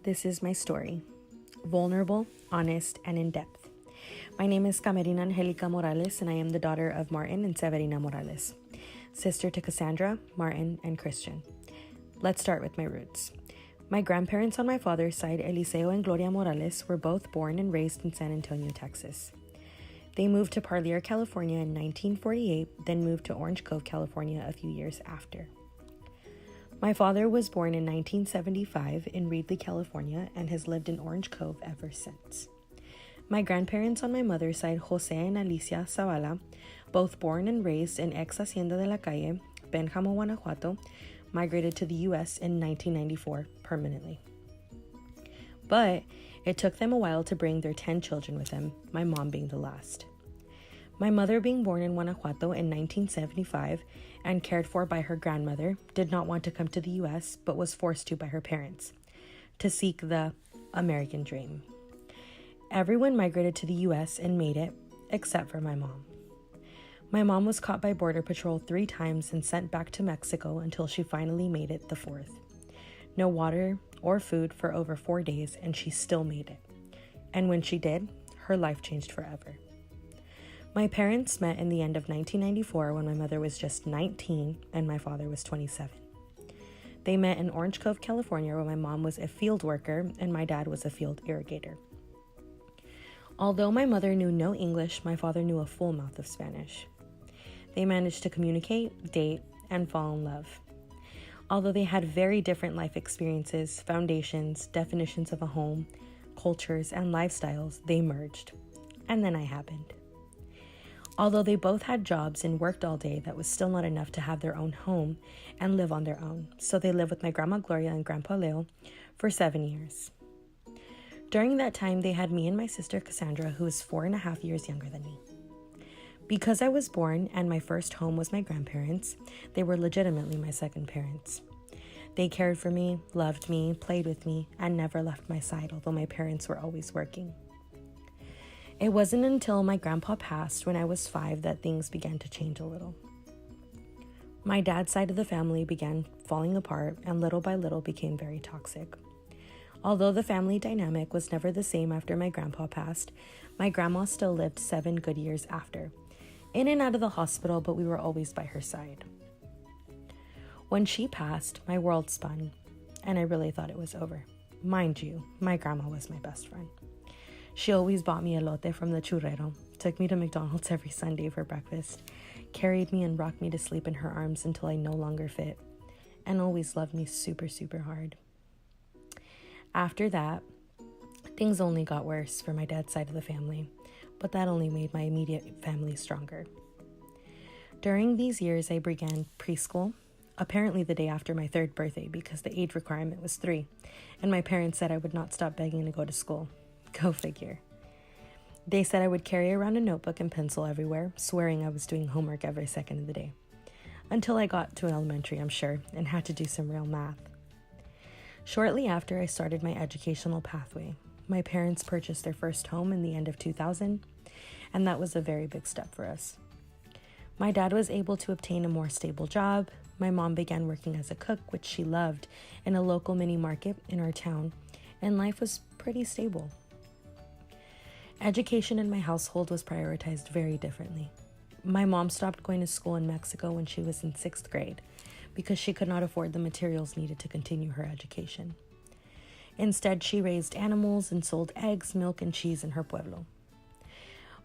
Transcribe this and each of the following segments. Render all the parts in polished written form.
This is my story. Vulnerable, honest, and in-depth. My name is Camerina Angelica Morales, and I am the daughter of Martin and Severina Morales, sister to Cassandra, Martin, and Christian. Let's start with my roots. My grandparents on my father's side, Eliseo and Gloria Morales, were both born and raised in San Antonio, Texas. They moved to Parlier, California in 1948, then moved to Orange Cove, California a few years after. My father was born in 1975 in Reedley, California, and has lived in Orange Cove ever since. My grandparents on my mother's side, Jose and Alicia Zavala, both born and raised in ex Hacienda de la Calle, Benjamo, Guanajuato, migrated to the U.S. in 1994 permanently. But it took them a while to bring their 10 children with them, my mom being the last. My mother, being born in Guanajuato in 1975 and cared for by her grandmother, did not want to come to the U.S. but was forced to by her parents to seek the American dream. Everyone migrated to the U.S. and made it, except for my mom. My mom was caught by Border Patrol 3 times and sent back to Mexico until she finally made it the 4th. No water or food for over 4 days, and she still made it. And when she did, her life changed forever. My parents met in the end of 1994 when my mother was just 19 and my father was 27. They met in Orange Cove, California, where my mom was a field worker and my dad was a field irrigator. Although my mother knew no English, my father knew a full mouth of Spanish. They managed to communicate, date, and fall in love. Although they had very different life experiences, foundations, definitions of a home, cultures, and lifestyles, they merged. And then I happened. Although they both had jobs and worked all day, that was still not enough to have their own home and live on their own. So they lived with my Grandma Gloria and Grandpa Leo for 7 years. During that time, they had me and my sister Cassandra, who is 4.5 years younger than me. Because I was born and my first home was my grandparents, they were legitimately my second parents. They cared for me, loved me, played with me, and never left my side, although my parents were always working. It wasn't until my grandpa passed when I was 5 that things began to change a little. My dad's side of the family began falling apart and little by little became very toxic. Although the family dynamic was never the same after my grandpa passed, my grandma still lived 7 good years after, in and out of the hospital, but we were always by her side. When she passed, my world spun, and I really thought it was over. Mind you, my grandma was my best friend. She always bought me elote from the churrero, took me to McDonald's every Sunday for breakfast, carried me and rocked me to sleep in her arms until I no longer fit, and always loved me super, super hard. After that, things only got worse for my dad's side of the family, but that only made my immediate family stronger. During these years, I began preschool, apparently the day after my 3rd birthday because the age requirement was 3, and my parents said I would not stop begging to go to school. Go figure. They said I would carry around a notebook and pencil everywhere, swearing I was doing homework every second of the day. Until I got to elementary, I'm sure, and had to do some real math. Shortly after I started my educational pathway, my parents purchased their first home in the end of 2000, and that was a very big step for us. My dad was able to obtain a more stable job. My mom began working as a cook, which she loved, in a local mini market in our town, and life was pretty stable. Education in my household was prioritized very differently. My mom stopped going to school in Mexico when she was in 6th grade because she could not afford the materials needed to continue her education. Instead, she raised animals and sold eggs, milk, and cheese in her pueblo.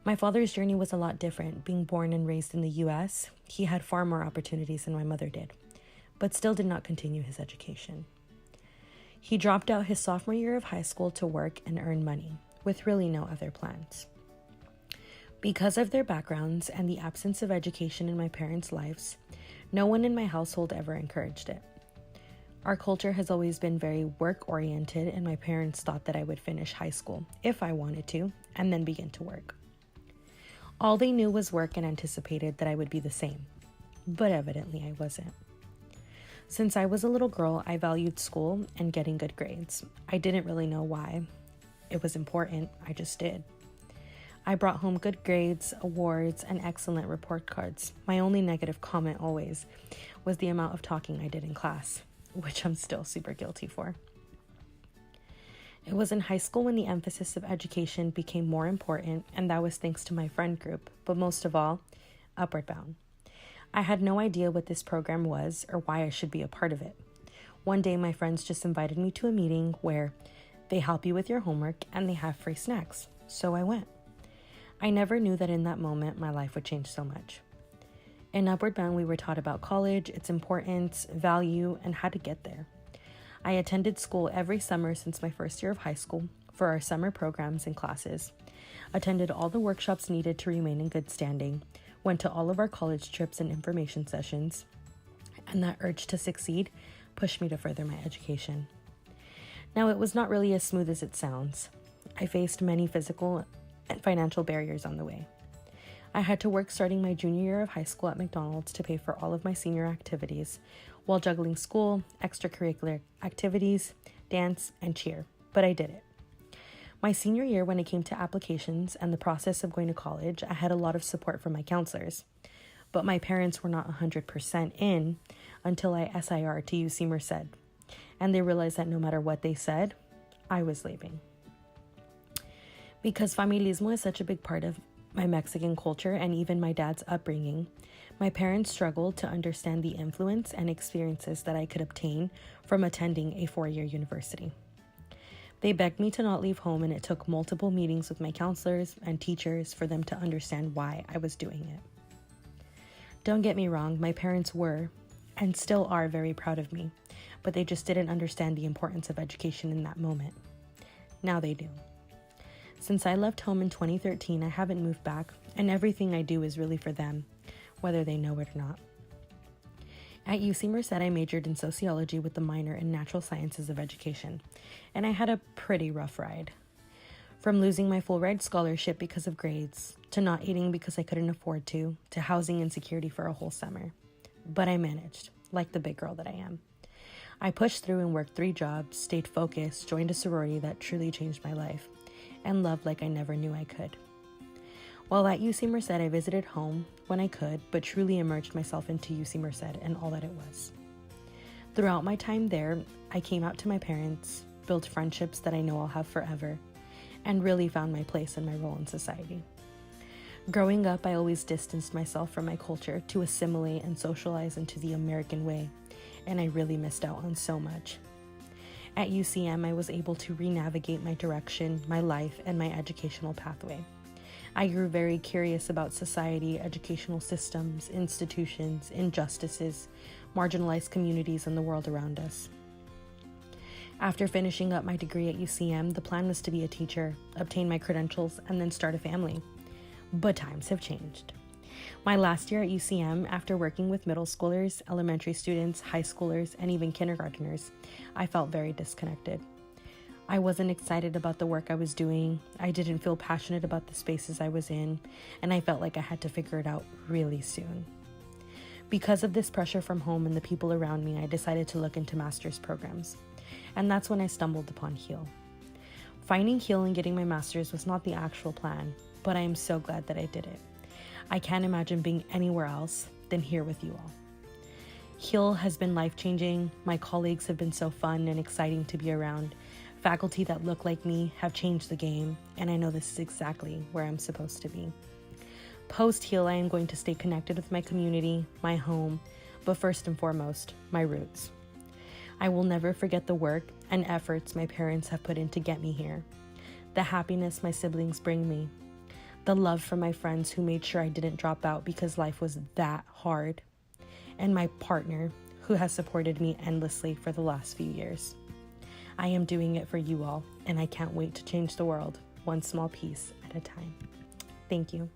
My father's journey was a lot different. Being born and raised in the U.S., he had far more opportunities than my mother did, but still did not continue his education. He dropped out his sophomore year of high school to work and earn money, with really no other plans. Because of their backgrounds and the absence of education in my parents' lives, no one in my household ever encouraged it. Our culture has always been very work-oriented, and my parents thought that I would finish high school, if I wanted to, and then begin to work. All they knew was work and anticipated that I would be the same, but evidently I wasn't. Since I was a little girl, I valued school and getting good grades. I didn't really know why. It was important, I just did. I brought home good grades, awards, and excellent report cards. My only negative comment always was the amount of talking I did in class, which I'm still super guilty for. It was in high school when the emphasis of education became more important, and that was thanks to my friend group, but most of all, Upward Bound. I had no idea what this program was or why I should be a part of it. One day, my friends just invited me to a meeting where they help you with your homework and they have free snacks, so I went. I never knew that in that moment, my life would change so much. In Upward Bound, we were taught about college, its importance, value, and how to get there. I attended school every summer since my first year of high school for our summer programs and classes, attended all the workshops needed to remain in good standing, went to all of our college trips and information sessions, and that urge to succeed pushed me to further my education. Now, it was not really as smooth as it sounds. I faced many physical and financial barriers on the way. I had to work starting my junior year of high school at McDonald's to pay for all of my senior activities, while juggling school, extracurricular activities, dance, and cheer, but I did it. My senior year, when it came to applications and the process of going to college, I had a lot of support from my counselors, but my parents were not 100% in until I SIR to UC Merced, and they realized that no matter what they said, I was leaving. Because familismo is such a big part of my Mexican culture and even my dad's upbringing, my parents struggled to understand the influence and experiences that I could obtain from attending a 4-year university. They begged me to not leave home, and it took multiple meetings with my counselors and teachers for them to understand why I was doing it. Don't get me wrong, my parents were and still are very proud of me, but they just didn't understand the importance of education in that moment. Now they do. Since I left home in 2013, I haven't moved back, and everything I do is really for them, whether they know it or not. At UC Merced, I majored in sociology with a minor in natural sciences of education, and I had a pretty rough ride. From losing my full ride scholarship because of grades, to not eating because I couldn't afford to housing insecurity for a whole summer. But I managed, like the big girl that I am. I pushed through and worked 3 jobs, stayed focused, joined a sorority that truly changed my life, and loved like I never knew I could. While at UC Merced, I visited home when I could, but truly immersed myself into UC Merced and all that it was. Throughout my time there, I came out to my parents, built friendships that I know I'll have forever, and really found my place and my role in society. Growing up, I always distanced myself from my culture to assimilate and socialize into the American way, and I really missed out on so much. At UCM, I was able to re-navigate my direction, my life, and my educational pathway. I grew very curious about society, educational systems, institutions, injustices, marginalized communities, and the world around us. After finishing up my degree at UCM, the plan was to be a teacher, obtain my credentials, and then start a family. But times have changed. My last year at UCM, after working with middle schoolers, elementary students, high schoolers, and even kindergarteners, I felt very disconnected. I wasn't excited about the work I was doing, I didn't feel passionate about the spaces I was in, and I felt like I had to figure it out really soon. Because of this pressure from home and the people around me, I decided to look into master's programs, and that's when I stumbled upon HEAL. Finding HEAL and getting my master's was not the actual plan, but I am so glad that I did it. I can't imagine being anywhere else than here with you all. HEAL has been life-changing. My colleagues have been so fun and exciting to be around. Faculty that look like me have changed the game, and I know this is exactly where I'm supposed to be. Post-HEAL, I am going to stay connected with my community, my home, but first and foremost, my roots. I will never forget the work and efforts my parents have put in to get me here, the happiness my siblings bring me, the love from my friends who made sure I didn't drop out because life was that hard, and my partner who has supported me endlessly for the last few years. I am doing it for you all, and I can't wait to change the world one small piece at a time. Thank you.